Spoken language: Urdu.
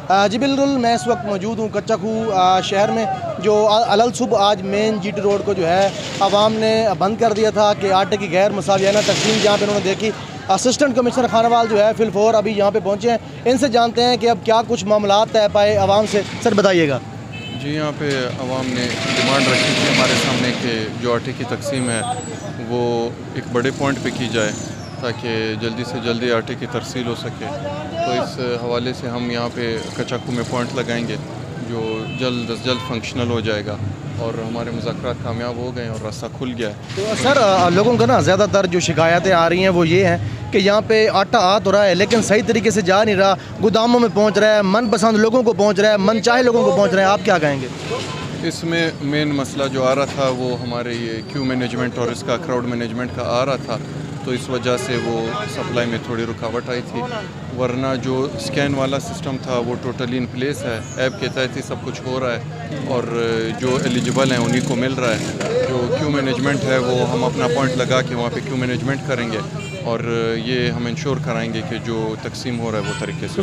جی بالکل، میں اس وقت موجود ہوں کچا کھو شہر میں، جو علل صبح آج مین جی ٹی روڈ کو جو ہے عوام نے بند کر دیا تھا کہ آٹے کی غیر مساویانہ تقسیم جہاں پہ انہوں نے دیکھی۔ اسسٹنٹ کمشنر خانوال جو ہے فی الفور ابھی یہاں پہ پہنچے ہیں، ان سے جانتے ہیں کہ اب کیا کچھ معاملات طے پائے عوام سے۔ سر بتائیے گا۔ جی، یہاں پہ عوام نے ڈیمانڈ رکھی تھی ہمارے سامنے کہ جو آٹے کی تقسیم ہے وہ ایک بڑے پوائنٹ پہ کی جائے تاکہ جلدی سے جلدی آٹے کی ترسیل ہو سکے۔ تو اس حوالے سے ہم یہاں پہ کچا کھو میں پوائنٹ لگائیں گے جو جلد از جلد فنکشنل ہو جائے گا، اور ہمارے مذاکرات کامیاب ہو گئے ہیں اور راستہ کھل گیا ہے۔ تو سر لوگوں کا نا زیادہ تر جو شکایتیں آ رہی ہیں وہ یہ ہیں کہ یہاں پہ آٹا آ تو رہا ہے لیکن صحیح طریقے سے جا نہیں رہا، گوداموں میں پہنچ رہا ہے، من پسند لوگوں کو پہنچ رہا ہے، من چاہے لوگوں کو پہنچ رہا ہے۔ آپ کیا کہیں گے؟ اس میں مین مسئلہ جو آ رہا تھا وہ ہمارے یہ کیو مینجمنٹ اور اس کا کراؤڈ مینجمنٹ کا آ رہا تھا، تو اس وجہ سے وہ سپلائی میں تھوڑی رکاوٹ آئی تھی، ورنہ جو اسکین والا سسٹم تھا وہ ٹوٹلی ان پلیس ہے، ایپ کے تحت ہی سب کچھ ہو رہا ہے، اور جو ایلیجبل ہیں انہی کو مل رہا ہے۔ جو کیو مینجمنٹ ہے وہ ہم اپنا پوائنٹ لگا کے وہاں پہ کیو مینجمنٹ کریں گے، اور یہ ہم انشور کرائیں گے کہ جو تقسیم ہو رہا ہے وہ طریقے سے